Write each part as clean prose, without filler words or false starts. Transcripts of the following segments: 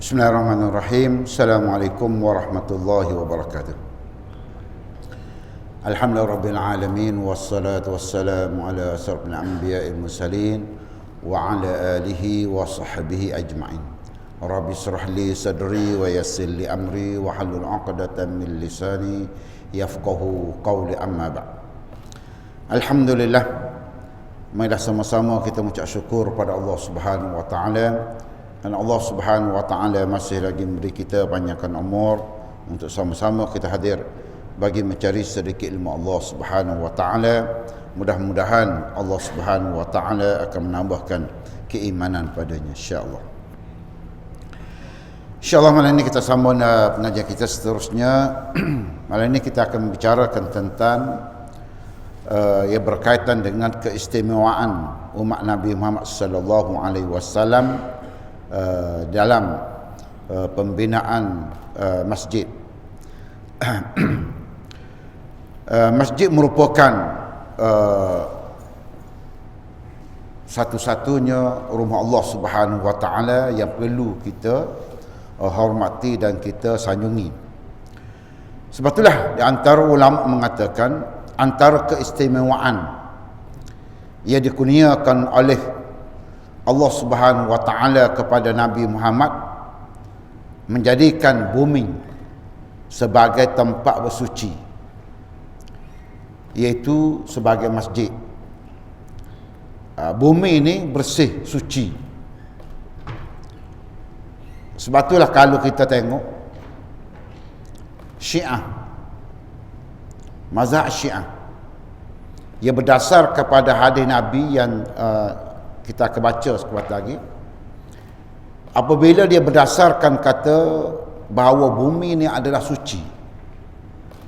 Bismillahirrahmanirrahim. Assalamualaikum warahmatullahi wabarakatuh. Alhamdulillahirabbil alamin wassalatu wassalamu ala asyrafil anbiya'il mursalin wa ala alihi wa sahbihi ajma'in. Rabbi shrah li sadri wa yassir li amri wa hlul 'uqdatam min lisani yafqahu qawli, amma ba'd. Alhamdulillah, marilah sama-sama kita mengucap syukur pada Allah Subhanahu wa taala. Dan Allah Subhanahu wa taala masih lagi memberi kita banyakkan umur untuk sama-sama kita hadir bagi mencari sedikit ilmu Allah Subhanahu wa taala. Mudah-mudahan Allah Subhanahu wa taala akan menambahkan keimanan padanya, insya-Allah. Insya-Allah malam ini kita sambung pengajian kita seterusnya. Malam ini kita akan membicarakan tentang yang berkaitan dengan keistimewaan umat Nabi Muhammad sallallahu alaihi wasallam dalam pembinaan masjid. Masjid merupakan satu-satunya rumah Allah Subhanahu wa taala yang perlu kita hormati dan kita sanjungi. Sebab itulah di antara ulama mengatakan antara keistimewaan yang dikurniakan oleh Allah Subhanahu wa taala kepada Nabi Muhammad menjadikan bumi sebagai tempat bersuci, iaitu sebagai masjid. Bumi ini bersih, suci. Sebab itulah kalau kita tengok Syiah, mazhab Syiah, ia berdasar kepada hadis Nabi yang kita akan baca sekejap lagi. Apabila dia berdasarkan kata bahawa bumi ini adalah suci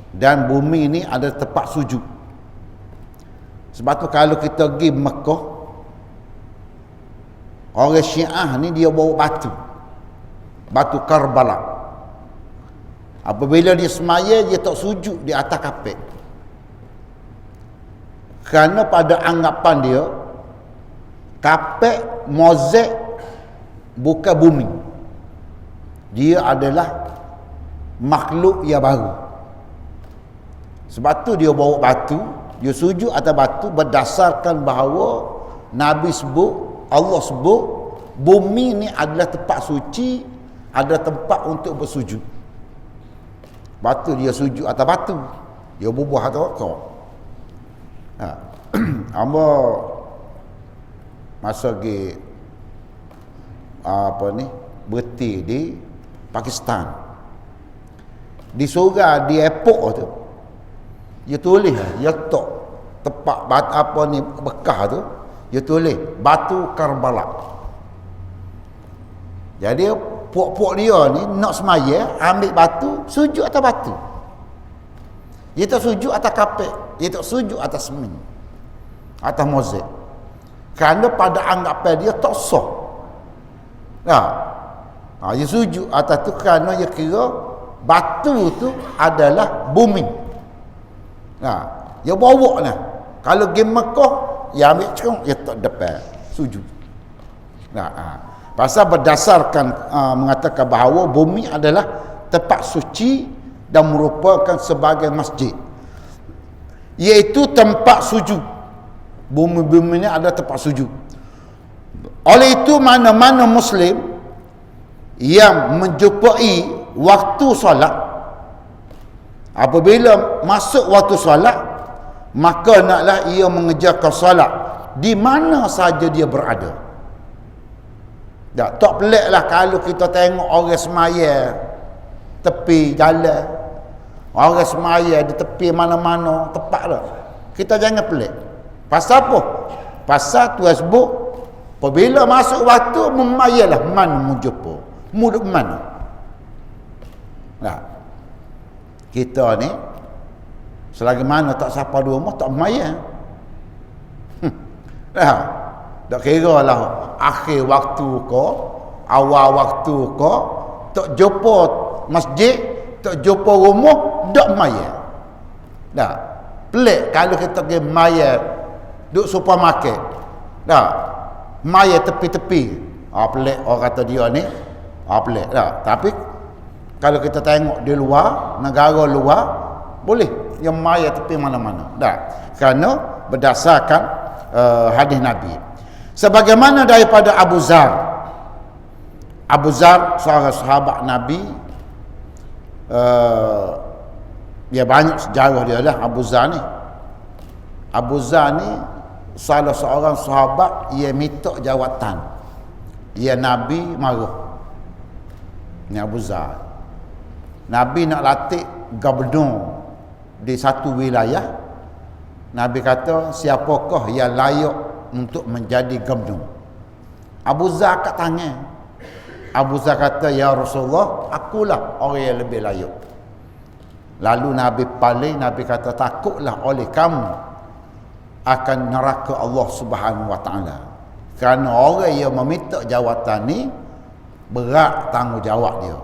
dan bumi ini adalah tempat sujud. Sebab tu kalau kita pergi Mekah, orang Syiah ni dia bawa batu Karbala. Apabila dia semaya, dia tak sujud di atas kapet, kerana pada anggapan dia kapet mozaik bukan bumi, dia adalah makhluk yang baru. Sebab tu dia bawa batu, dia sujud atas batu berdasarkan bahawa Nabi sebut, Allah sebut bumi ni adalah tempat suci, adalah tempat untuk bersujud. Batu dia sujud atas batu, dia bubuh atas kau. Amba masa pergi berhenti di Pakistan, di surga di airport tu dia tulis, dia letak tempat Bekah tu, dia tulis batu Karbala. Jadi puak-puak dia ni nak semaya, ambil batu, sujud atas batu. Dia tak sujud atas kapet, dia tak sujud atas semen, atas mozaik, kerana pada anggapan dia tak sah. Dia sujud atas tu kerana dia kira batu tu adalah bumi. Dia bawa lah. Kalau pergi Mekah, dia ambil cerung, dia tak depan sujud. Pasal berdasarkan mengatakan bahawa bumi adalah tempat suci dan merupakan sebagai masjid, iaitu tempat sujud. Bumi-bumi ini ada tempat sujud. Oleh itu mana-mana Muslim yang menjumpai waktu solat, apabila masuk waktu solat, maka naklah ia mengerjakan solat di mana saja dia berada. Tak peliklah kalau kita tengok orang semaya tepi jalan, orang semaya di tepi mana-mana tempat dah. Kita jangan pelik. Pasal apa? Pasal Tuhan sebut apabila masuk waktu memayalah mana mujumpa, muduk mana. Kita ni selagi mana tak siapa dua rumah tak memaya. Tak kira lah akhir waktu ko, awal waktu ko, tak jumpa masjid, tak jumpa rumah, tak memaya. Pelik kalau kita pergi maya duduk supermarket, maya tepi-tepi. Pelik orang kata dia ni Pelik tak? Tapi kalau kita tengok di luar, negara luar, boleh yang maya tepi mana-mana. Tak? Kerana berdasarkan hadis Nabi. Sebagaimana daripada Abu Zar. Abu Zar seorang sahabat Nabi, dia banyak sejarah dia lah Abu Zar ni. Abu Zar ni salah seorang sahabat ia minta jawatan. Ia Nabi marah. Ni Abu Zar. Nabi nak latih gubernur di satu wilayah. Nabi kata, siapakah yang layak untuk menjadi gubernur? Abu Zar kat tangan. Abu Zar kata, ya Rasulullah, akulah orang yang lebih layak. Lalu Nabi paling, Nabi kata, takutlah oleh kamu akan neraka Allah Subhanahu wa taala. Kerana orang yang meminta jawatan ni berat tanggungjawab dia.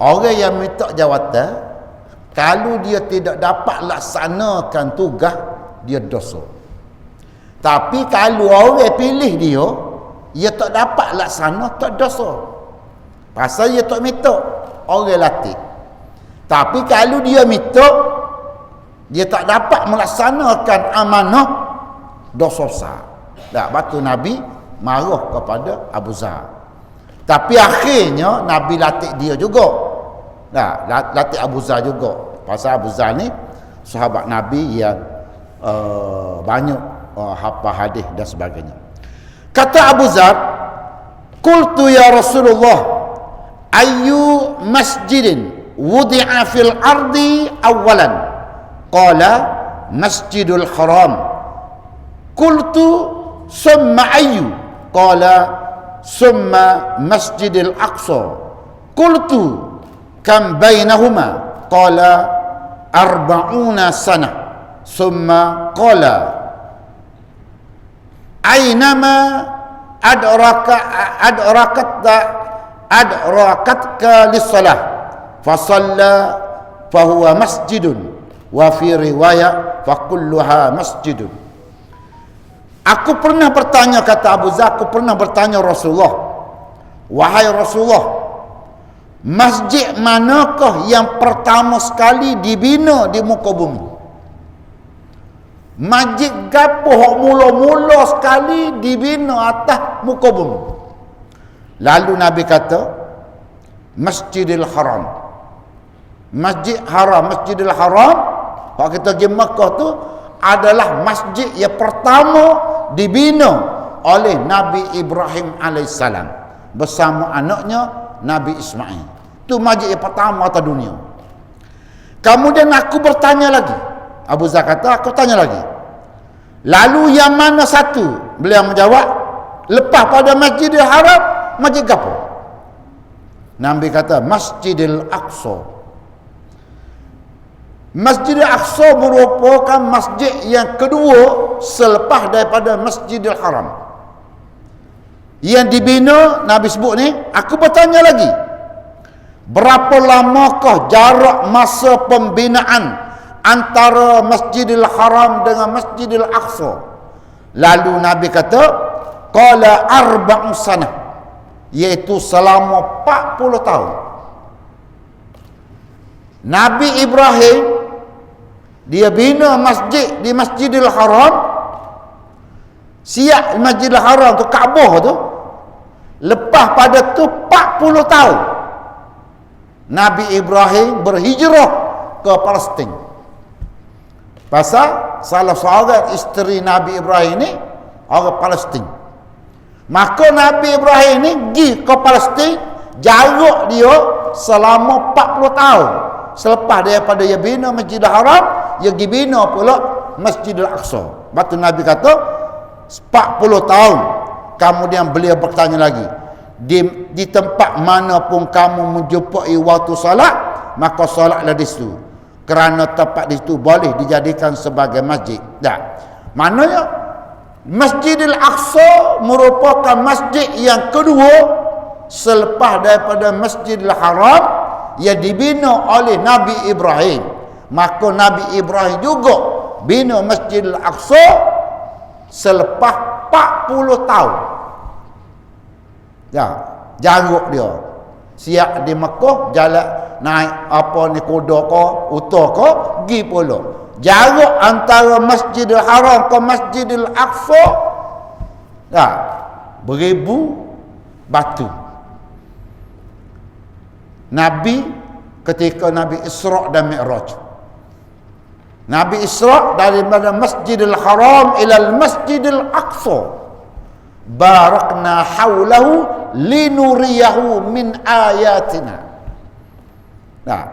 Orang yang minta jawatan, kalau dia tidak dapat laksanakan tugas, dia dosa. Tapi kalau orang pilih dia tak dapat laksana, tak dosa. Pasal dia tak minta, orang latih. Tapi kalau dia minta, dia tak dapat melaksanakan amanah, dosa besar. Tak, batu Nabi marah kepada Abu Zar. Tapi akhirnya Nabi latih dia juga. Nah, latih Abu Zar juga. Pasal Abu Zar ni sahabat Nabi yang banyak hafal hadis dan sebagainya. Kata Abu Zar, "Qultu ya Rasulullah, ayyu masjidin wudi'a fil ardi awalan?" Qala, "Masjidul Haram." Qultu, "Summa ayyu?" Qala, "Summa Masjidil Aqsa." Qultu, "Kam bainahuma?" Qala, 40 sanah. Summa qala, "Aynama adrakatka lis-salah fa shalla fa huwa masjidun wa fi riwayah fa kulluha masjidun." Aku pernah bertanya, kata Abu Zar, aku pernah bertanya Rasulullah, "Wahai Rasulullah, masjid manakah yang pertama sekali dibina di muka bumi?" Masjid gapo mula-mula sekali dibina atas muka bumi? Lalu Nabi kata, Masjidil Haram. Masjid Haram, Masjidil Haram, kalau kita pergi Mekah tu adalah masjid yang pertama dibina oleh Nabi Ibrahim alaihissalam bersama anaknya Nabi Ismail. Itu masjid yang pertama atas dunia. Kemudian aku bertanya lagi. Abu Zar kata, aku tanya lagi, lalu yang mana satu? Beliau menjawab, lepas pada Masjidil Haram, masjid apa? Nabi kata, Masjidil Aqsa. Masjidil Aqsa merupakan masjid yang kedua selepas daripada Masjidil Haram. Yang dibina, Nabi sebut ni, aku bertanya lagi, berapa lamakah jarak masa pembinaan antara Masjidil Haram dengan Masjidil Aqsa? Lalu Nabi kata, qala 40 sanah, iaitu selama 40 tahun. Nabi Ibrahim dia bina masjid di Masjidil Haram, siap Masjidil Haram tu, Kaabah tu, lepas pada tu 40 tahun Nabi Ibrahim berhijrah ke Palestin. Pasal salah seorang isteri Nabi Ibrahim ni orang Palestin. Maka Nabi Ibrahim ni pergi ke Palestin, jarak dia selama 40 tahun. Selepas daripada dia bina Masjidil Haram, dia pergi bina pula Masjidil Aqsa. Batu Nabi kata 40 tahun. Kemudian beliau bertanya lagi, di tempat mana pun kamu menjumpai waktu salat, maka salatlah di situ, kerana tempat di situ boleh dijadikan sebagai masjid. Dah. Maknanya Masjidil Aqsa merupakan masjid yang kedua selepas daripada Masjidil Haram yang dibina oleh Nabi Ibrahim. Maka Nabi Ibrahim juga bina Masjidil Aqsa selepas 40 tahun. Ya, jarak dia Siap di Mekah, jalan naik apa ni kuda ke, unta ke, pergi pula. Jarak antara Masjidil Haram ke Masjidil Aqsa, beribu batu. Nabi ketika Nabi Isra' dan Mi'raj. Nabi Isra' daripada Masjidil Haram ila Masjidil Aqsa. Barakna haulahu linuriyahu min ayatina. Nah,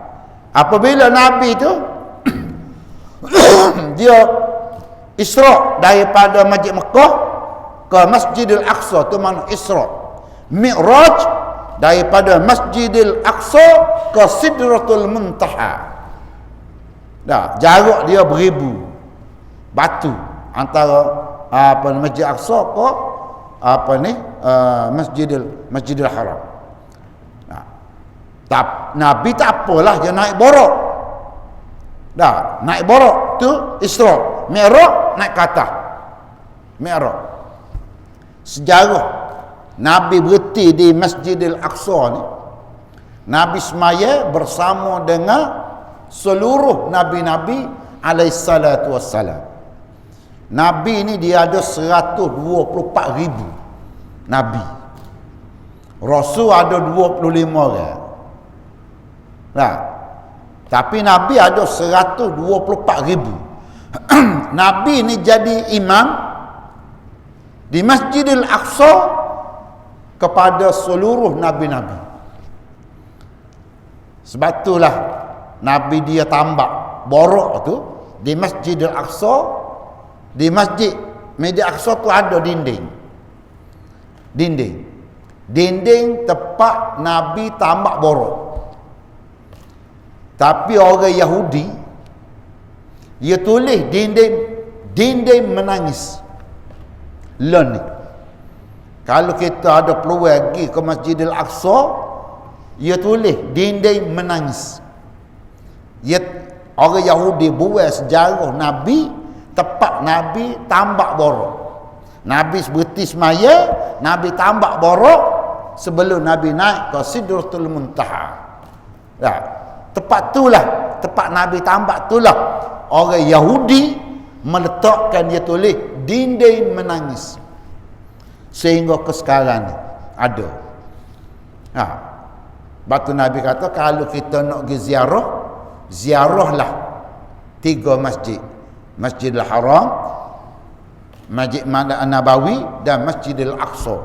apabila Nabi itu dia Isra' daripada Masjid Mekah ke Masjidil Aqsa, itu mana Isra'. Mi'raj daripada Masjidil Aqsa ke Sidratul Muntaha. Dah, jarak dia beribu batu antara Masjid Aqsa ke Masjidil Haram. Nabi tak apalah, dia naik borok. Dah, naik borok tu Isra'. Mi'raj naik ke atas. Mi'raj. Sejarah Nabi berhenti di Masjidil Aqsa ni, Nabi semaya bersama dengan seluruh nabi-nabi alaihissalatu wassalam. Nabi ni dia ada 124,000 nabi. Rasul ada 25 orang. Nah, tapi nabi ada 124,000. Nabi ni jadi imam di Masjidil Aqsa kepada seluruh nabi-nabi. Sebab itulah Nabi dia tambak borok tu di Masjidil Aqsa. Di Masjidil Aqsa tu ada dinding tempat Nabi tambak borok. Tapi orang Yahudi dia tulis dinding menangis. Ni kalau kita ada peluang pergi ke Masjidil Aqsa, dia tulis dinding menangis. Orang Yahudi buat sejarah Nabi, tempat Nabi tambak borok. Nabi berhenti semaya, Nabi tambak borok sebelum Nabi naik ke Sidratul Muntaha. Tempat Nabi tambak itulah orang Yahudi meletakkan, dia tulis dinding menangis. Sehingga ke sekarang ni ada. Batu Nabi kata kalau kita nak pergi ziarahlah 3 masjid. Masjidil Haram, Masjid Nabawi dan Masjidil Aqsa.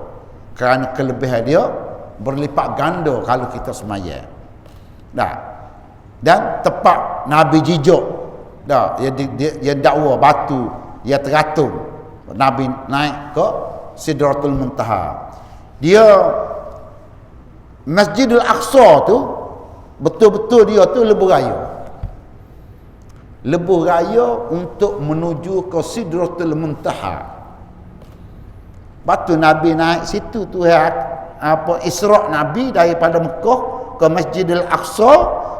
Kerana kelebihan dia berlipat ganda kalau kita semaya. Dan tempat Nabi jijak. Dia dakwa batu, dia teratur. Nabi naik ke Sidratul Muntaha. Dia Masjidil Aqsa tu betul-betul dia tu lebuh raya untuk menuju ke Sidratul Muntaha. Batu Nabi naik situ tu Isra' Nabi daripada Mekah ke Masjidil Aqsa,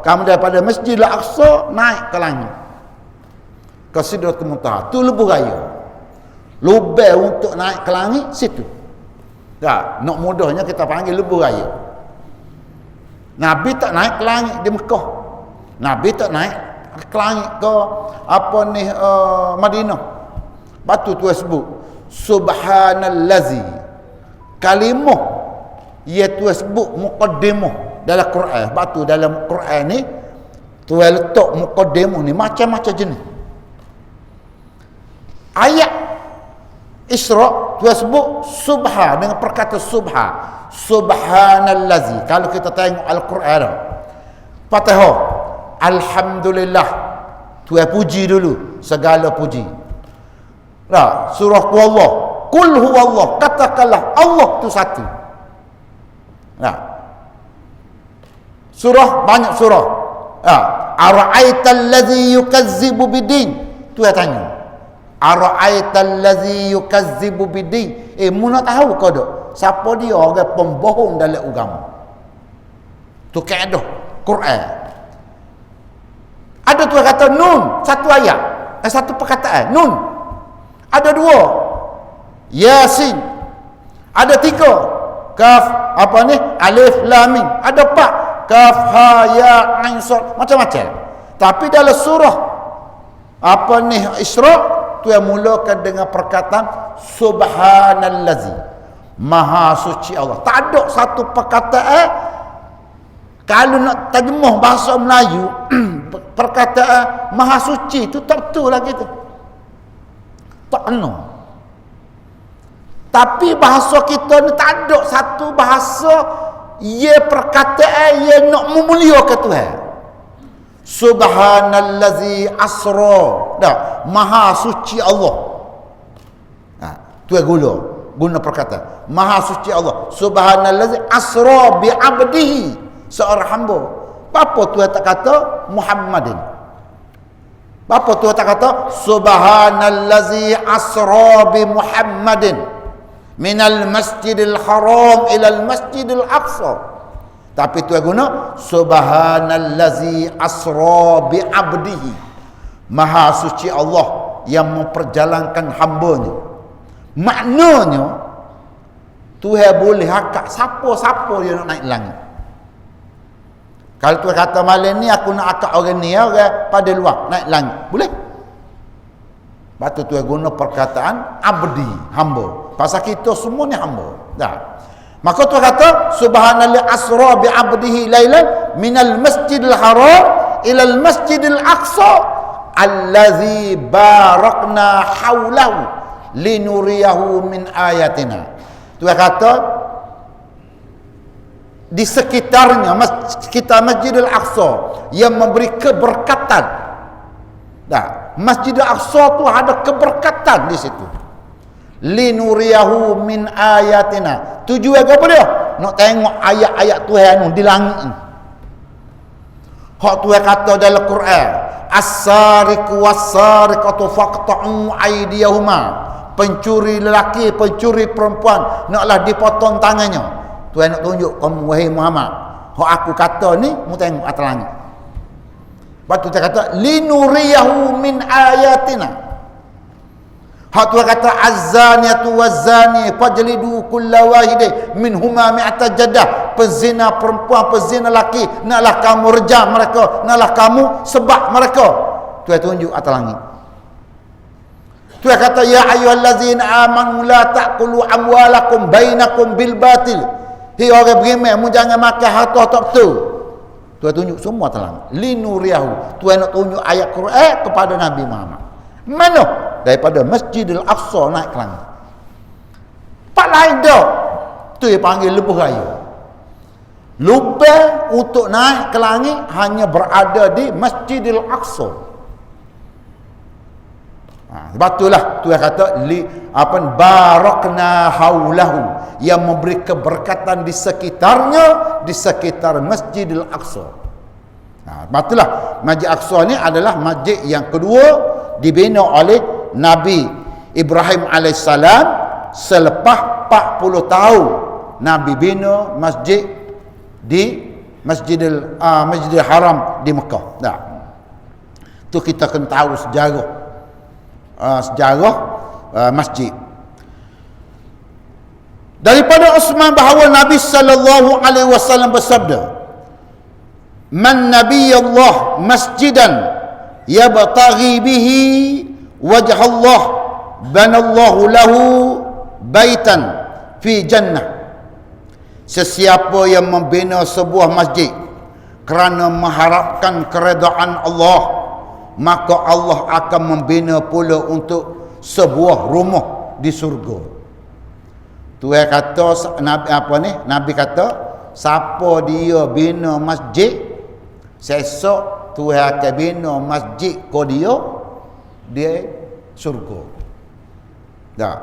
kamu daripada Masjidil Aqsa naik ke langit ke Sidratul Muntaha. Tu lebuh raya. Lubang untuk naik ke langit situ. Nak mudahnya kita panggil lebuh raya. Nabi tak naik ke langit di Mekah. Nabi tak naik ke langit ke Madinah. Batu tu sebut subhanallazi. Kalimah ia tu sebut muqaddimah dalam Quran. Batu dalam Quran ni tu letak muqaddimah ni macam-macam jenis. Ayat Isra' tu sebut subha dengan perkataan subhanallazi. Kalau kita tengok Al-Quran Fatihah, alhamdulillah, Tuhan puji dulu, segala puji. Surah Allah, qul huwallah, katakanlah Allah tu satu. Surah, banyak surah. Ara'aital ladzi yukazzibu bidin. Tuhan tanya, ara'aital ladzi yukazzibu bidin. Mu nak tahu kau tak siapa dia orang pembohong dalam agama? Tu kaedah Quran. Ada tu kata nun, satu ayat, satu perkataan, nun. Ada 2, Yasin. Ada 3, kaf apa ni alif lam mim, ada 4, kaf ha ya ain sad, macam-macam. Tapi dalam surah apa ni Isra tu yang mulakan dengan perkataan subhanallazi, maha suci Allah. Tak ada satu perkataan kalau nak terjemah bahasa Melayu perkataan maha suci tu tak betul lagi tu, tak kena. Tapi bahasa kita ni tak ada satu bahasa ia perkataan ia nak memuliakan Tuhan. Subhanallazi asra, dah maha suci Allah. Tu guna perkataan maha suci Allah. Subhanallazi asra bi abdihi, seorang hamba. Apa Tuhan tak kata Muhammadin? Apa Tuhan tak kata subhanallazi asra bi Muhammadin minal masjidil haram ilal masjidil aqsa? Tapi Tuhan guna subhanallazi asra bi abdihi, maha suci Allah yang memperjalankan hambanya. Maknanya Tuhan boleh akak siapa-siapa dia nak naik langit. Kalau Tuhan kata malam ni aku nak akak orang ni, orang pada luar naik langit, boleh. Lepas tu Tuhan guna perkataan abdi, hamba. Pasal kita semua ni hamba. Dah. Maka Tuhan kata subhanallazi asra bi abdihi lailan minal masjidil haram ilal masjidil aqsa allazi barakna haulahu linuriyahu min ayatina. Tuhan kata di sekitarnya sekitar Masjidil Aqsa yang memberi keberkatan. Dah, Masjidil Aqsa tu ada keberkatan di situ. Linuriyahu min ayatina. Tujuan apa dia? Nak tengok ayat-ayat Tuhan ni di langit ni. Hak Tuhan kata dalam Quran, as-sariqu was-sariqatu faqta'u aydiyahuma. Pencuri lelaki, pencuri perempuan naklah dipotong tangannya. Tuhan nak tunjuk kamu wahai Muhammad, hak aku kata ni mu tengok atas langit. Lepas tu dia kata linuriyahu min ayatina. Hak Tuhan kata az-zaniyatu waz-zani fajlidu kulla wahidin minhuma mi'ata jadah. Pezina perempuan, pezina lelaki, naklah kamu rejam mereka, naklah kamu sebab mereka. Tuhan tunjuk atas langit. Tuhan kata ya ayyuhallazina amanu la ta'kulu amwalakum bainakum bil batil. Hei orang beriman, mu jangan makan harta tak betul. Tuhan tunjuk semua telah linuriyahu. Tuhan nak tunjuk ayat Quran kepada Nabi Muhammad. Mana? Daripada Masjidil Aqsa naik ke langit. Pak lain dah. Tu yang panggil lebuh raya. Lubang untuk naik ke langit hanya berada di Masjidil Aqsa. Sebab itulah Tuhan kata barakna haulahu, yang memberi keberkatan di sekitarnya, di sekitar Masjidil Aqsa. Sebab itulah Masjid Aqsa ni adalah masjid yang kedua dibina oleh Nabi Ibrahim AS selepas 40 tahun Nabi bina masjid di Masjidil Haram di Mekah. Tu kita kena tahu sejarah masjid. Daripada Uthman bahawa Nabi sallallahu alaihi wasallam bersabda, "Man nabiyallah masjidan yabtaghi bihi wajh Allah banallahu lahu baitan fi jannah." Sesiapa yang membina sebuah masjid kerana mengharapkan keredaan Allah, maka Allah akan membina pula untuk sebuah rumah di surga. Tuhan kata Nabi kata siapa dia bina masjid, sesok Tuhan akan bina masjid ko dia surga. Tak.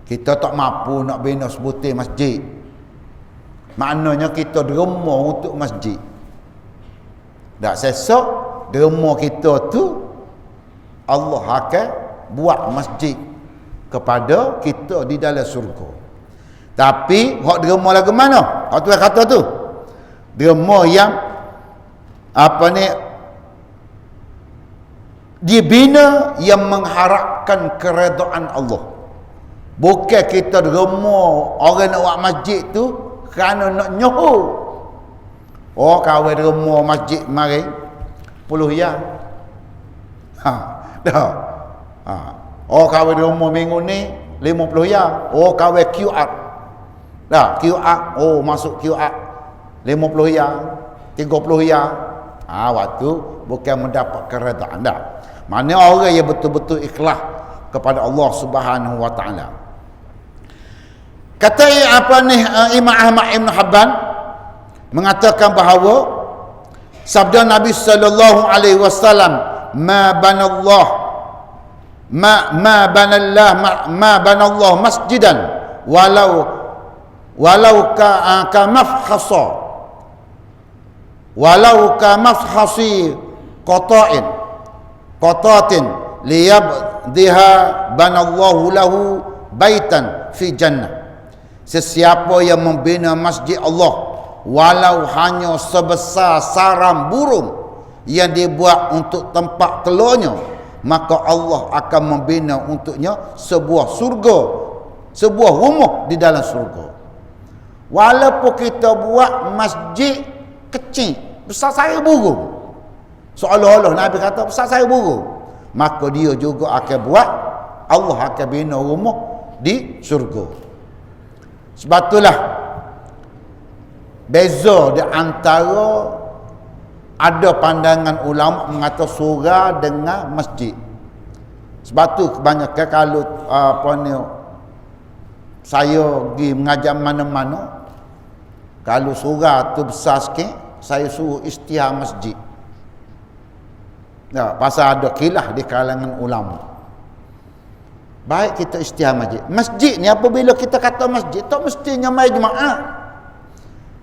Kita tak mampu nak bina sebutir masjid. Maknanya kita derma untuk masjid. Tak, sesok derma kita tu Allah akan buat masjid kepada kita di dalam surga. Tapi hak derma lagu mana? Hak Tuhan kata tu derma yang dibina yang mengharapkan keredaan Allah. Bukan kita derma orang nak buat masjid tu kerana nak nyoho. Oh, kawin derma masjid mari 10 ya. Dah. Oh, kawin derma minggu ni 50 ya. Oh, kawin QR. Dah, QR. Oh, masuk QR 50 ya, 30 ya. Waktu bukan mendapat keredaan dah. Mana orang yang betul-betul ikhlas kepada Allah Subhanahu wa taala. Kata Imam Ahmad Ibn Habban mengatakan bahawa sabda Nabi sallallahu alaihi wasallam, ma banallah masjidan walau ka mafhasi qatatin liyabdiha banallahu lahu baitan fi jannah. Sesiapa yang membina masjid Allah walau hanya sebesar sarang burung yang dibuat untuk tempat telurnya, maka Allah akan membina untuknya sebuah surga, sebuah rumah di dalam surga. Walaupun kita buat masjid kecil besar saya burung, seolah-olah Nabi kata besar saya burung, maka dia juga akan buat, Allah akan bina rumah di surga. Sebab itulah beza di antara ada pandangan ulama mengatakan surau dengan masjid. Sebab tu kebanyakan kalau saya pergi mengajar mana-mana, kalau surau tu besar sikit, saya suruh isytihar masjid. Ya, pasal ada khilaf di kalangan ulama. Baik kita isytihar masjid. Masjid ni apabila kita kata masjid, tak mestinya mai jemaah.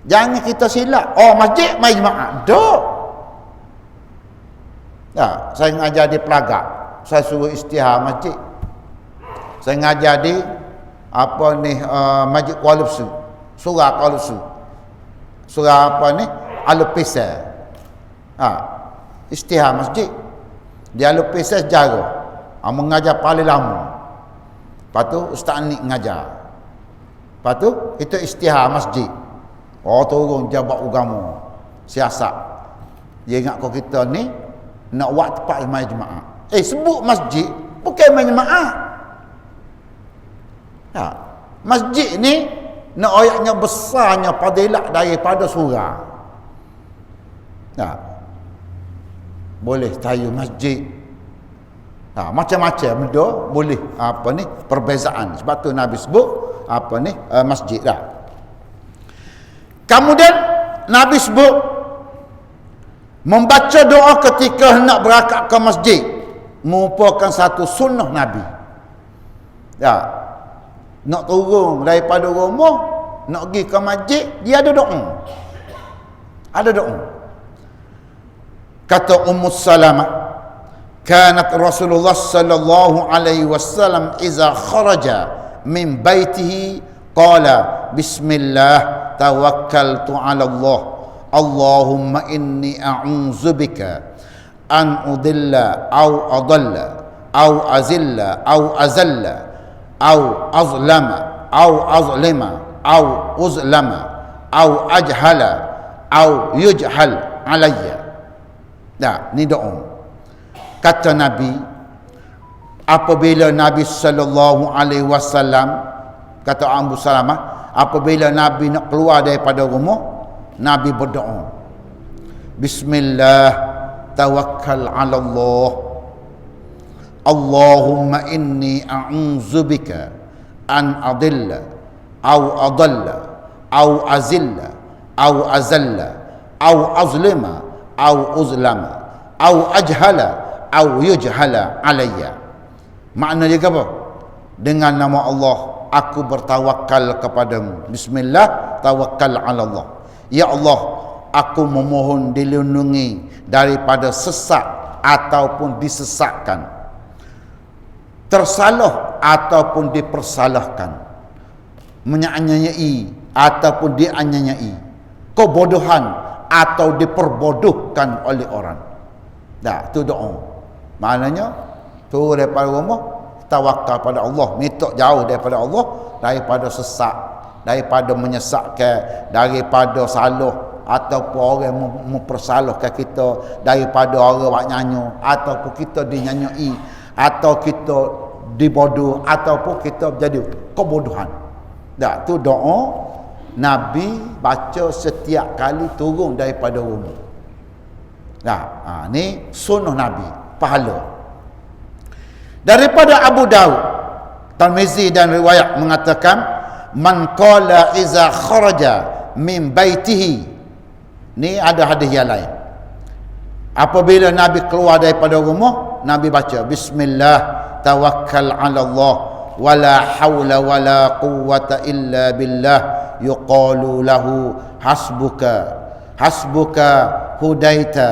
Jangan kita silap. Oh, masjid mai jemaah. Tak. Ya, saya ngajar di Pelagak, saya suruh isytihar masjid. Saya ngajar di Masjid Kuala Lumpur, surau Kuala Lumpur. Surau Al-Pisah. Isytihar masjid. Di Al-Pisah sejarah. Mengajar paling lama. Lepas tu Ustaz Nik mengajar. Lepas tu itu isytihar masjid. Oh, turun jabat agama, siasat. Dia ingat kau kita ni nak buat tempat main jemaah. Sebut masjid bukan main jemaah. Ya, masjid ni nak ayatnya besarnya fadilat daripada surau. Ya. Boleh tayu masjid. Macam-macam benda boleh perbezaan. Sebab tu Nabi sebut masjid dah. Kemudian Nabi sebut membaca doa ketika nak berangkat ke masjid merupakan satu sunnah Nabi. Ya. Nak turun daripada rumah nak pergi ke masjid, dia ada doa. Ada doa. Kata Ummu Salamah, kanat Rasulullah sallallahu alaihi wasallam iza kharaja min baitihi qala bismillah tawakkaltu ala Allah Allahumma inni a'udzubika an udilla au adalla au azilla au azalla au azlama au azlima au uzlama au ajhala au yujhal alayya. Nah, ni doa. Kata Nabi, apabila Nabi sallallahu alaihi wasallam, kata Ummu Salamah, apabila Nabi nak keluar daripada rumah, Nabi berdoa, bismillah tawakkal ala Allah Allahumma inni a'udzubika an adilla au adalla au azilla au azalla au azlima au uzlama au ajhala au yujhala alayya. Makna dia apa? Dengan nama Allah aku bertawakal kepadamu. Bismillah tawakkal ala Allah. Ya Allah, aku memohon dilindungi daripada sesat ataupun disesatkan, tersalah ataupun dipersalahkan, menyanyai ataupun dianyanyai, kebodohan atau diperbodohkan oleh orang. Dah, tu doa. Maknanya turun daripada rumah, tawakal pada Allah, minta jauh daripada Allah, daripada sesak, daripada menyesatkan, daripada salah ataupun orang mempersalahkan kita, daripada orang buat nyanyi ataupun kita dinyanyai, atau kita dibodoh, ataupun kita jadi kebodohan. Dah tu doa Nabi baca setiap kali turun daripada rumah. Nah, ni sunnah Nabi, pahala. Daripada Abu Daud, Tirmizi dan riwayat mengatakan, man qala iza kharaja min baitihi. Ni ada hadis yang lain. Apabila Nabi keluar daripada rumah, Nabi baca bismillah tawakkal 'ala Allah wala haula wala quwwata illa billah yuqalu lahu hasbuka hudaita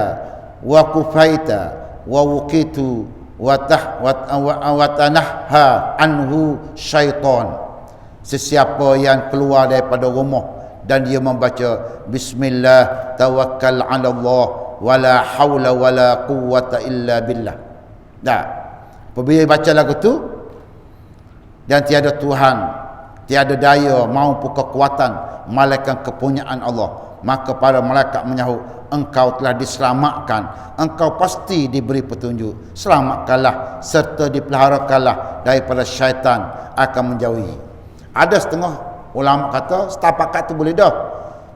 wa kufaita wa wuqitu wa tanahha anhu syaitan. Sesiapa yang keluar daripada rumah dan dia membaca bismillah tawakkal 'ala Allah wala haula wala quwwata illa billah. Dah. Apabila baca lagu tu, dan tiada Tuhan, tiada daya maupun kekuatan melainkan kepunyaan Allah, maka para malaikat menyahut, engkau telah diselamatkan, engkau pasti diberi petunjuk, selamatkanlah serta dipeliharakanlah daripada syaitan akan menjauhi. Ada setengah ulama kata setapak tu boleh dah,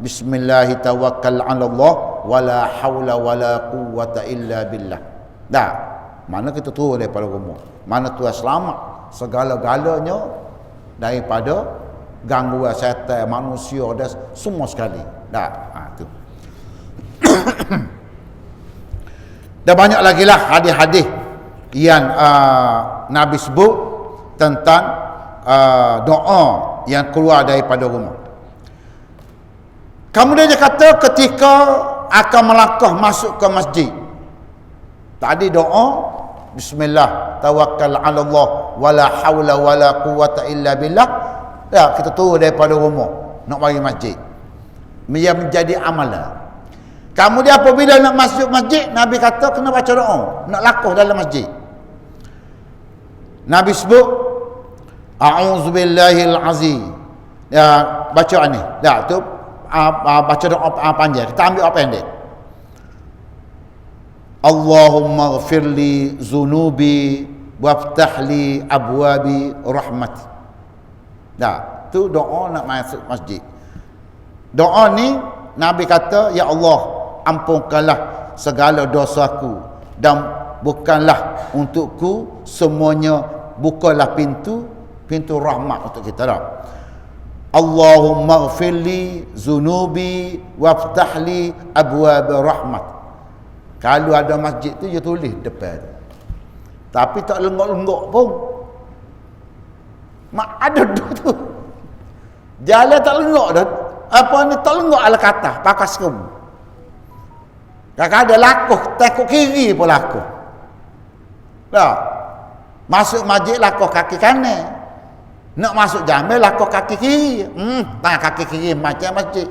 bismillahi tawakkal 'ala Allah wala haula wala quwwata illa billah. Dah, mana kita turun daripada rumah, mana Tuhan selamat segala-galanya daripada gangguan syaitan, manusia dan semua sekali. Dah, tu. Dan banyak lagi lah hadis-hadis yang Nabi sebut tentang doa yang keluar daripada rumah. Kemudian dia kata ketika akan melangkah masuk ke masjid, tadi doa bismillah tawakkal 'ala Allah wala haula wala quwwata illa billah, ya, kita turun daripada rumah nak mari masjid, ia menjadi amalan. Kemudian apabila nak masuk masjid, Nabi kata kena baca doa nak lakuh dalam masjid. Nabi sebut a'udzubillahil azim, ya, baca ni, ya, tu baca doa panjang, kita ambil apa pendek. Allahumma ghfirli zunubi waftahli abwabi rahmati. Dah, tu doa nak masuk masjid. Doa ni Nabi kata, ya Allah, ampunkanlah segala dosaku dan bukanlah untukku semuanya, bukalah pintu rahmat untuk kita dah. Allahumma ghfirli zunubi waftahli abwabi rahmat. Kalau ada masjid tu dia tulis depan, tapi tak lenggok-lenggok pun. Mak ada tu. Jalan tak lenggok dah. Apa ni tak lenggok ala kata, pakai serum. Kakak ada lakuh, tekuk kiri pun lakuh. Dah. Masuk masjid lakuh kaki kanan. Nak masuk jamil lakuh kaki kiri. Tangan kaki kiri macam masjid.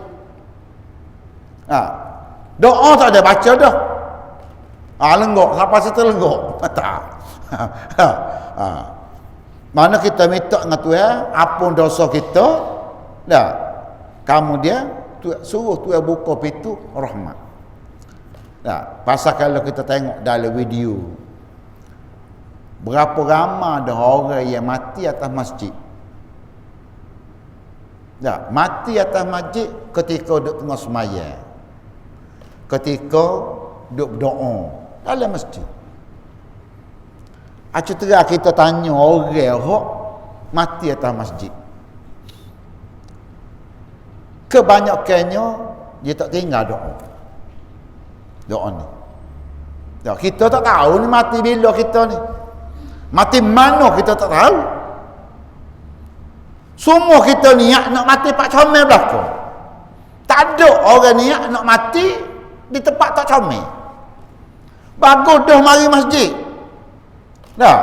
Doa tak ada baca dah. Lenggok, siapa situ lenggok? Tak. Mana kita minta dengan Tuhan, ampun dosa kita, dah. Kemudian suruh Tuhan buka pintu rahmat. Dah. Pasal kalau kita tengok dalam video, berapa ramai dah orang yang mati atas masjid. Dah, mati atas masjid ketika duduk tengah sembahyang, ketika duduk berdoa dalam masjid. Acu terang kita tanya orang hok mati atas masjid, kebanyakannya dia tak tinggal doa ni. Ya, kita tak tahu ni mati bila kita ni, mati mana kita tak tahu. Semua kita niat nak mati pak comel belakang. Tak ada orang niat nak mati di tempat tak comel. Bagus dah mari masjid. Dah.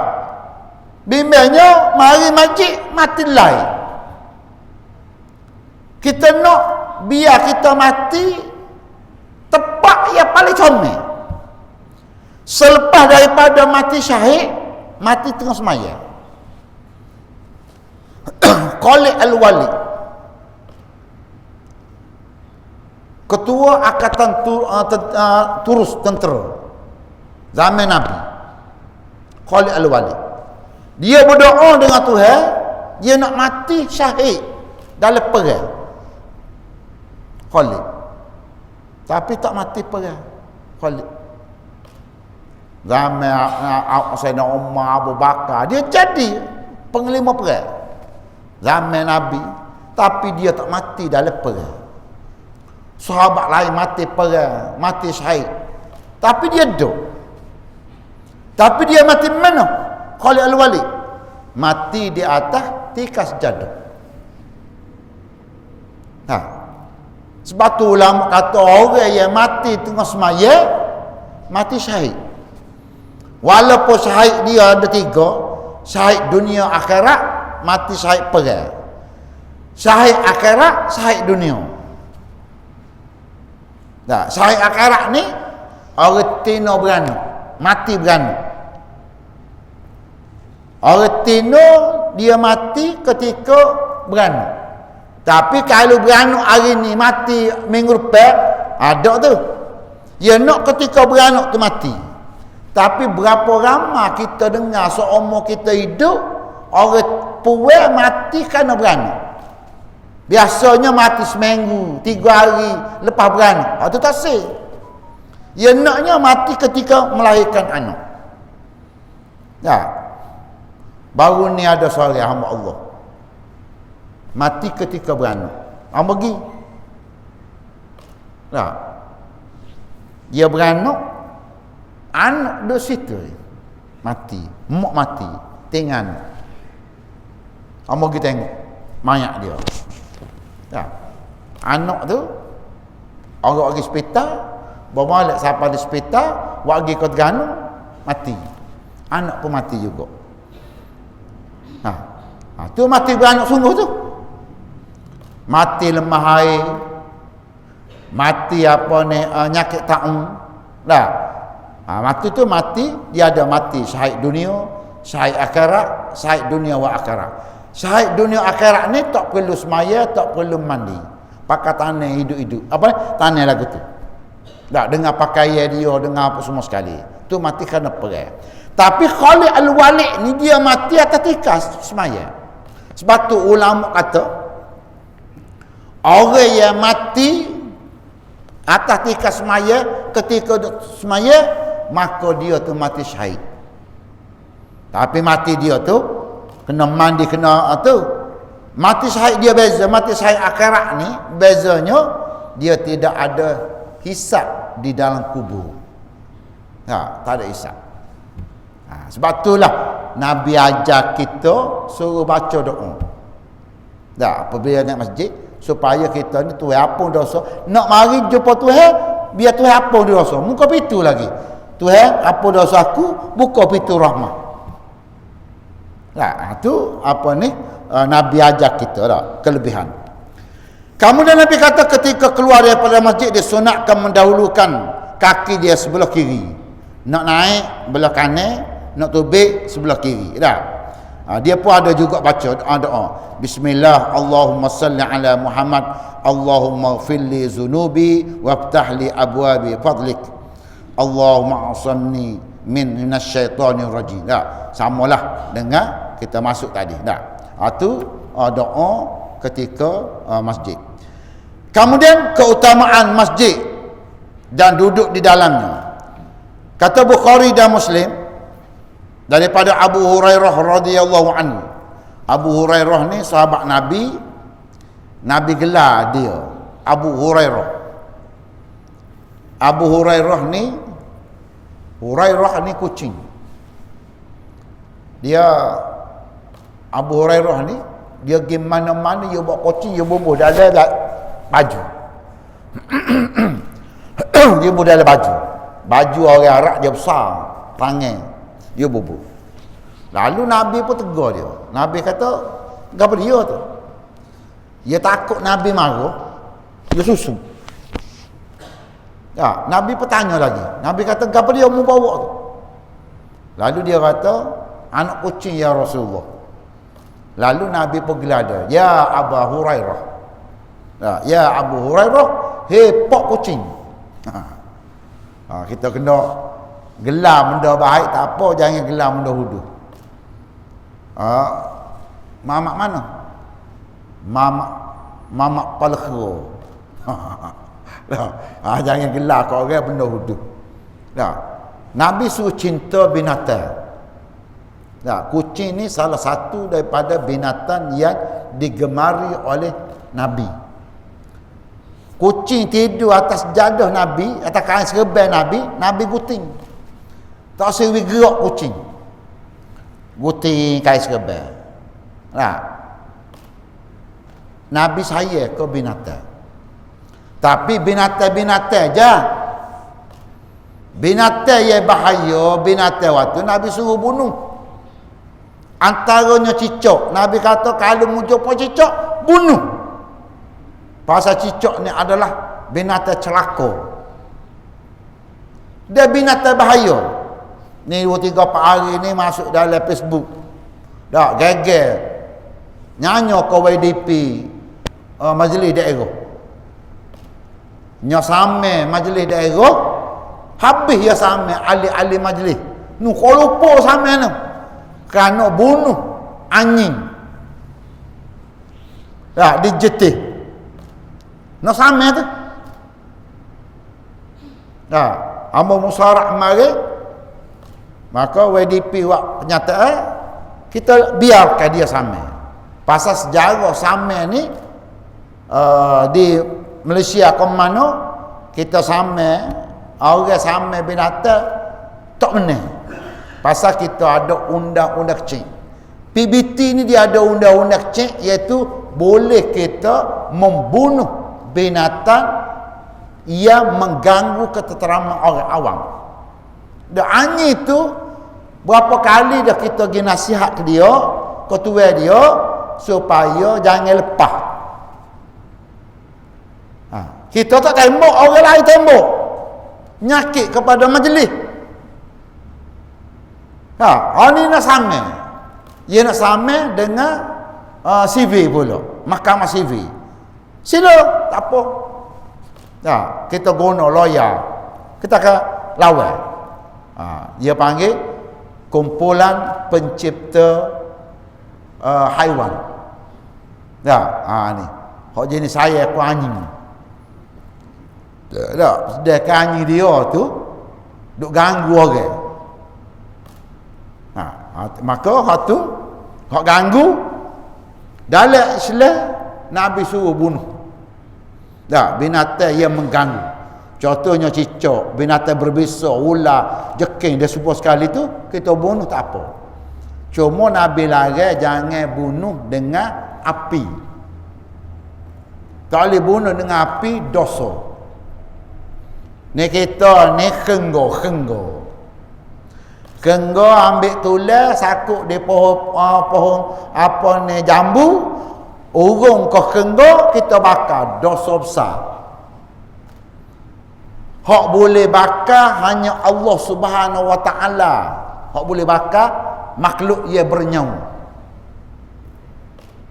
Bimbangnya mari masjid mati lain. Kita nak biar kita mati tempat yang paling comel. Selepas daripada mati syahid, mati tengah sembahyang. Khalid Al-Walid, ketua angkatan turus tentera zaman Nabi. Khalid Al-Walid, dia berdoa dengan Tuhan, dia nak mati syahid dalam perang. Khalid, tapi tak mati perang. Khalid zaman Sayyidina Umar, Abu Bakar, dia jadi panglima perang zaman Nabi, tapi dia tak mati dalam perang. Sahabat lain mati perang, mati syahid, tapi dia duduk. Tapi dia mati mana? Khalid Al-Walid mati di atas tikas jadah. Sebab tu ulama kata orang yang mati tengah semaya mati syahid. Walaupun syahid dia ada 3, syahid dunia akhirat, mati syahid perang. Syahid akhirat, syahid dunia. Syahid akhirat ni orang tino beranak, mati beranak. Orang tino dia mati ketika beranak. Tapi kalau beranak hari ni mati minggu depan, ada tu. Dia nak ketika beranak tu mati. Tapi berapa ramai kita dengar seumur kita hidup, orang puan mati kerana beranak. Biasanya mati seminggu, 3 hari lepas beranak. Itu tak sah. Dia naknya mati ketika melahirkan anak. Baru ni ada seorang hamba Allah mati ketika beranak. Pergi. Dia beranak, anak duduk situ mati, mak mati, tinggal. Pergi tengok mayat dia. Anak tu orang pergi hospital, bawa sampai di hospital, pergi ke Terengganu, mati. Anak pun mati juga. Tu mati beranak sungguh tu. Mati lemah air, mati nyakit taun. Mati tu mati, dia ada mati syahid dunia, syahid akhirat, syahid dunia wa akhirat. Syahid dunia akhirat ni tak perlu semaya, tak perlu mandi. Pakai tanah hidup-hidup. Tanah lagu tu. Dengar pakaian dia, dengar apa semua sekali. Tu mati kerana perang. Tapi Khalid Al-Walid ni dia mati atas tikas semaya. Sebab tu ulama kata orang yang mati atas tikas semaya ketika semaya, maka dia tu mati syahid. Tapi mati dia tu kena mandi, kena tu. Mati syahid dia beza. Mati syahid akhirat ni bezanya dia tidak ada hisab di dalam kubur. Tak ada hisab. Sebab itulah Nabi ajar kita suruh baca doa. Apabila nak masjid, supaya kita ni Tuhan ampun dosa. Nak mari jumpa Tuhan, biar Tuhan ampun dosa. Muka pintu lagi. Tuhan ampun dosa aku, buka pintu rahmat. Itu apa ni? Nabi ajar kita kelebihan. Kemudian Nabi kata ketika keluar daripada masjid, dia sunatkan mendahulukan kaki dia sebelah kiri. Nak naik belah kanan, nak tubik sebelah kiri. Dia pun ada juga baca doa. Bismillah, Allahumma salli ala Muhammad, Allahumma ighfirli zunubi waftah li abwabi fadlik, Allahumma asamni minasyaitanir rajim. Samalah dengan kita masuk tadi. Itu doa ketika masjid. Kemudian keutamaan masjid dan duduk di dalamnya. Kata Bukhari dan Muslim daripada Abu Hurairah radhiyallahu anhu. Abu Hurairah ni sahabat Nabi. Nabi gelar dia Abu Hurairah. Abu Hurairah ni kucing. Dia Abu Hurairah ni dia pergi mana-mana, dia bawa kucing, dia bubuh dalam baju. Dia bubuh dalam baju. Baju orang Arab dia besar, tangan dia bubuh. Lalu Nabi pun tegur dia. Nabi kata, "Gapo dia tu?" Dia takut Nabi marah, dia susu. Nabi bertanya lagi. Nabi kata, "Gapo dia mau bawa tu?" Lalu dia kata, "Anak kucing ya Rasulullah." Lalu Nabi pun gelada, ya Abu Hurairah. Ya Abu Hurairah, hei pok kucing. Kita kena gelar benda baik tak apa, jangan gelar benda hudu. Mamak mana? Mamak palkho. Jangan gelar kau orang benda hudu. Nabi suruh cinta binatang. Kucing ni salah satu daripada binatang yang digemari oleh Nabi. Kucing tidur atas jadah Nabi, atas kain serban Nabi, Nabi guting. Tak sewi gerak kucing. Guting kain serban. Nabi saya ke binatang. Tapi binatang-binatang je. Binatang yang bahaya, binatang waktu Nabi suruh bunuh. Antaranya cicak. Nabi kata kalau mu jumpa cicak, bunuh. Pasal cicak ni adalah binatang celaka. Dia binatang bahaya. Ni 2-3 hari ni masuk dalam Facebook. Dak geger. Nyanyo ke YDP majlis daerah. Nya samai majlis daerah, habis ya samai ahli-ahli majlis. Nu kau lupa samai nu. Kerana bunuh anjing. Dijetih. Nak sama tu. Amba musyarak mari. Maka YDP buat penyataan, kita biarkan dia sama. Pasal sejarah sama ni di Malaysia ke mana, kita sama, orang sama binatang tak benar. Pasal kita ada undang-undang kecil. PBT ni dia ada undang-undang kecil, iaitu boleh kita membunuh binatang yang mengganggu ketenteraman orang awam. Dan anjing tu berapa kali dah kita pergi nasihat ke dia, ketua dia, supaya jangan lepas. Kita tak tembak, orang lain tembak. Nyakit kepada majlis. Ini nak sama. Ia nak sama dengan CV pula. Mahkamah CV. Sila, tak apa. Kita guna lawyer. Kita akan lawan. Dia panggil kumpulan pencipta haiwan. Ni. Hak jenis saya aku anjing. Sedangkan anjing dia tu duk ganggu orang. Maka hak tu hak ganggu dalam Islam Nabi suruh bunuh. Binatang yang mengganggu. Contohnya cicak, binatang berbisa, ular, jeking, dia semua sekali tu kita bunuh tak apa. Cuma Nabi larang jangan bunuh dengan api. Tak boleh bunuh dengan api, dosa. Ni kita ni kenggo. Kenggo ambil tulang sakut di pohon apa ni jambu, urung ke kenggo kita bakar, dosa besar. Hak boleh bakar hanya Allah Subhanahu Wa Taala. Hak boleh bakar makhluk ia bernyawa.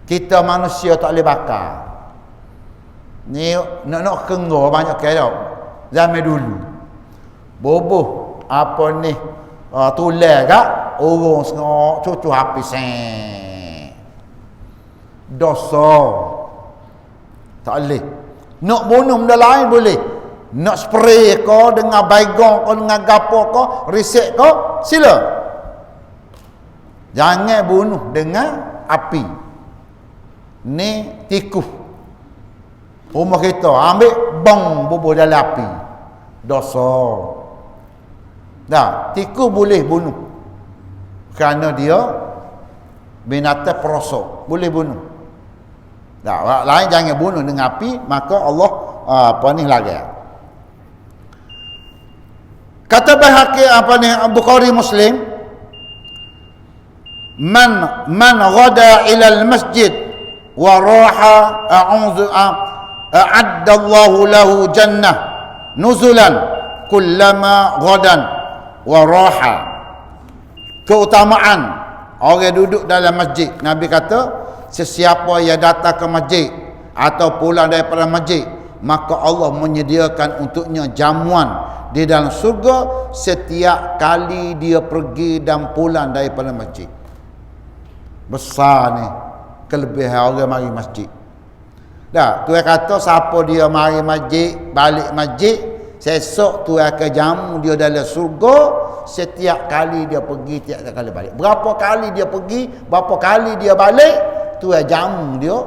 Kita manusia tak boleh bakar. Ni nak kenggo banyak kali zaman dulu. Boboh apa ni? Tulang kak urung sengok cucu habis dosa tak boleh. Nak bunuh benda lain boleh, nak spray kau dengan baygon kau dengan gapo kau risik kau sila. Jangan bunuh dengan api. Ni tikus rumah kita ambil bong bubuh dalam api, dosa. Tikus boleh bunuh kerana dia binatang perosok, boleh bunuh. Orang lain jangan bunuh dengan api, maka Allah larang. Kata Baihaqi Bukhari Muslim, man ghada ila al-masjid wa raha a'adda Allahu lahu jannah nuzulan kullama ghadan waraha. Keutamaan orang duduk dalam masjid. Nabi kata sesiapa yang datang ke masjid atau pulang daripada masjid, maka Allah menyediakan untuknya jamuan di dalam surga setiap kali dia pergi dan pulang daripada masjid. Besar ni kelebihan orang mari masjid. Dah, Tuhan kata siapa dia mari masjid, balik masjid, sesok Tuhan akan jamu dia dalam surga setiap kali dia pergi, tiap kali balik. Berapa kali dia pergi, berapa kali dia balik, Tuhan jamu dia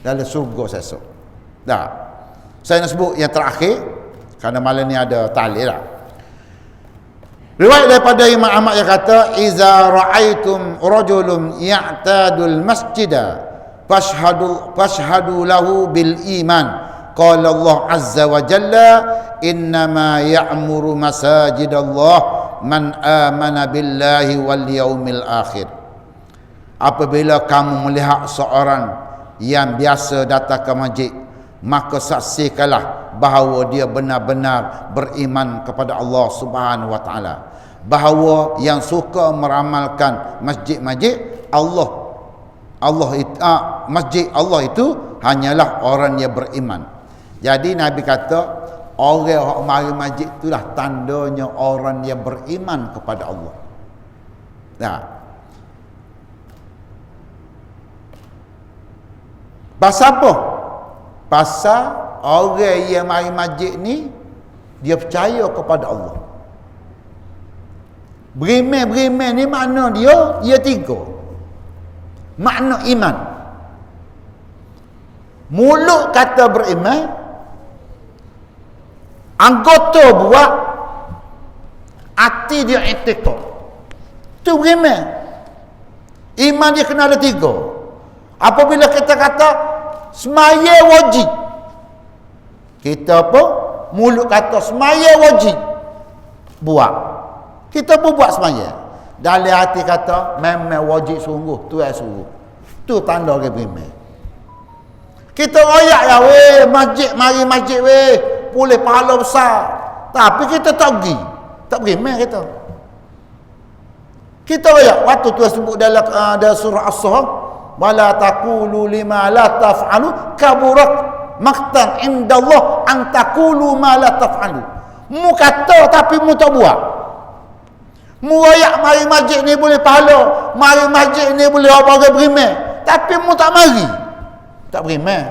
dalam surga sesok. Dah. Saya nak sebut yang terakhir kerana malam ni ada talil lah. Riwayat daripada Imam Ahmad yang kata, "Iza ra'aitum rajulun ya'tadul masjida fashhadu lahu bil iman." Qala Allah azza wa jalla, "Innama ya'muru masajidallah man amana billahi wal yaumil akhir." Apabila kamu melihat seorang yang biasa datang ke masjid, maka saksikanlah bahawa dia benar-benar beriman kepada Allah Subhanahu wa taala, bahawa yang suka meramalkan masjid-masjid masjid Allah itu hanyalah orang yang beriman. Jadi Nabi kata orang yang mari masjid itulah tandanya orang yang beriman kepada Allah. Nah, pasal apa? Pasal orang yang mari masjid ni dia percaya kepada Allah. Beriman ni makna dia tiga. Makna iman. Mulut kata beriman, anggota buat, hati dia i'tiqad. Tu beriman. Iman dia kena ada tiga. Apabila kita kata semaya wajib, kita apa? Mulut kata semaya wajib, buat. Kita pun buat semaya. Dalam hati kata memang wajib sungguh, Tuhan suruh. Tu tanda orang beriman. Kita royak ya weh, masjid, mari masjid weh, boleh pahala besar. Tapi kita tak pergi. Tak beriman kita. Kita royak waktu Tuhan sebut dalam surah As-Sahm, wala taqulu lima la taf'alu kaburat maqtan indallah an taqulu ma la taf'alu. Mu kata tapi mu tak buat. Mu royak mari masjid ni boleh pahala, mari masjid ni boleh orang beriman, tapi mu tak mari. Tak beriman.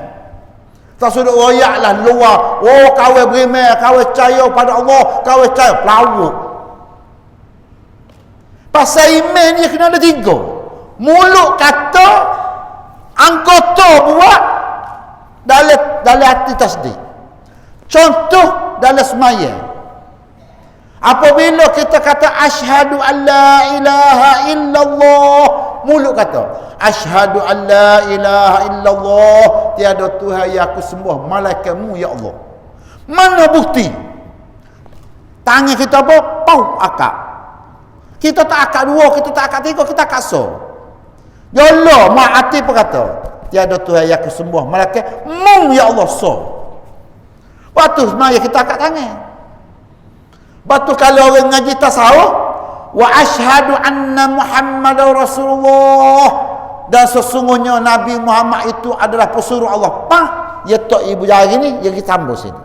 Tak sudah royaklah luar, oh kau beriman, kau percaya pada Allah, kau percaya pelawuk. Pasal iman dia kena ada tiga. Mulut kata, anggota buat, dalam hati tasdik. Contoh dalam sembahyang. Apabila kita kata asyhadu an la ilaha illallah, mulut kata asyhadu an la ilaha illallah, tiada Tuhan yang aku sembah malaikatmu ya Allah. Mana bukti? Tangan kita apa? Pau akak. Kita tak akak dua, kita tak akak tiga, kita akak so. Ya Allah, mak hati pun kata tiada Tuhan yang aku sembah malaikatmu ya Allah so. Waktu semaya kita akak tangan. Batu kalau orang ngaji tasawuf, wa asyhadu anna Muhammadar Rasulullah, dan sesungguhnya Nabi Muhammad itu adalah pesuruh Allah. Pah, ya tok ibu jari ni, ya kita sambung sini.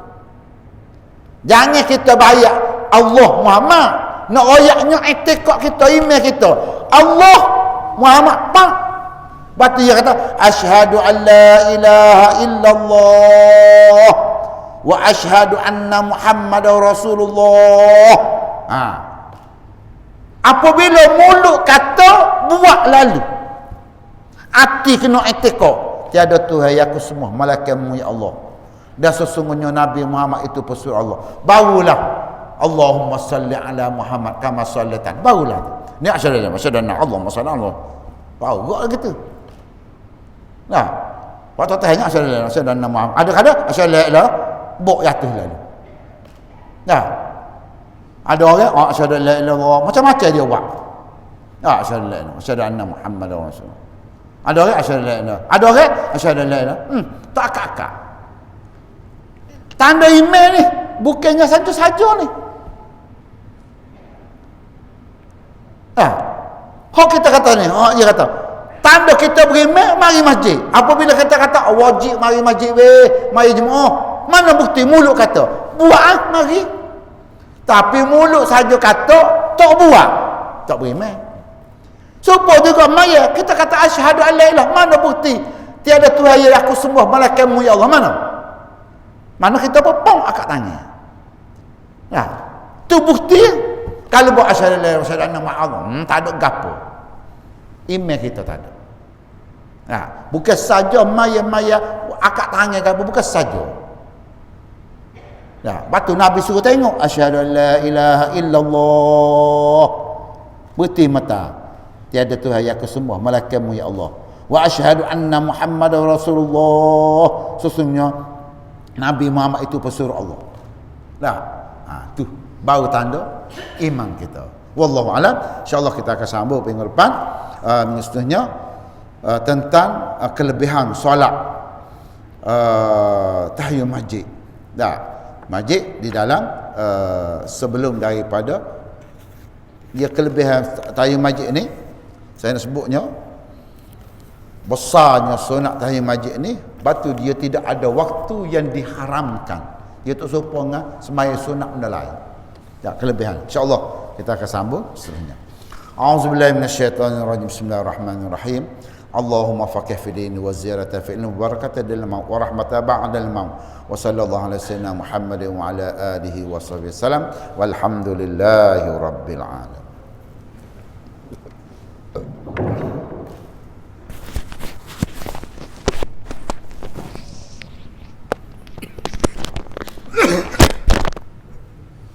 Jangan kita bayar Allah Muhammad, nak royaknya i'tiqad kita, iman kita. Allah Muhammad, pah. Batu dia kata asyhadu an la ilaha illallah wa asyhadu anna Muhammadar Rasulullah. Apabila mulut kata, buat lalu. Hati kena i'tiqad, tiada Tuhan yang aku sembah malaikatmu ya Allah, dan sesungguhnya Nabi Muhammad itu pesuruh Allah. Barulah Allahumma salli ala Muhammad kama sallaitan. Barulah ni asyhadu anna Allahumma salli ala. Baru gitu. Nah, waktu tanya asyhadu anna Muhammad, ada asyhadu la bok jatuh lalu. Nah, ada orang asyhadu la ilaha illallah, macam-macam dia buat. Asyhadu la ilaha, asyhadu anna Muhammadar Rasulullah. Ada orang asyhadu la ilaha, ada orang asyhadu la ilaha. Tak akak-akak. Tanda iman ni bukannya saja-saja ni. Hok kita kata ni, dia kata Tanda kita beriman, mari masjid. Apabila kita kata wajib mari masjid mari jemaah, mana bukti mulut kata? Buat mari. Tapi mulut saja kata, tak buat. Tak beriman. Supaya juga maya kita kata asyhadu an la ilaha, mana bukti tiada Tuhan yang aku sembah malaikamu ya Allah, mana? Mana kita pepong akak tanya. Ya, tu bukti. Kalau buat asyhadu an la ilaha wa asyhadu anna Muhammadan, tak ada gapo. Email kita tak ada. Nah, bukan saja maya-maya akak tangan gapo, bukan saja. Nah, batu Nabi suruh tengok asyhadu an la ilaha illallah. Berti mata. Tiada Tuhan yang kesemua malaikamu ya Allah. Wa asyhadu anna Muhammadar Rasulullah. Sesungguhnya Nabi Muhammad itu pesuruh Allah. Nah, tu baru tanda iman kita. Wallahu alam. Insyaallah kita akan sambung minggu depan. Mestinya tentang kelebihan solat tahiyyat masjid. Masjid di dalam sebelum daripada dia kelebihan tahiyyat masjid ni, saya nak sebutnya besarnya sunat tahiyyat masjid ni, batu dia tidak ada waktu yang diharamkan. Dia tak serupa dengan sembahyang sunat benda lain. Kelebihan. Insya-Allah kita akan sambung seterusnya. A'udzubillahi minasyaitonirrajim. Bismillahirrahmanirrahim. Allahumma faqih fi dini wa ziyarata fi ilmi wa barakata dil maut wa rahmata ba'dal maut. Wa sallallahu ala sayyidina Muhammadin wa ala alihi wa sahbihi wasallam. Walhamdulillahi rabbil alamin.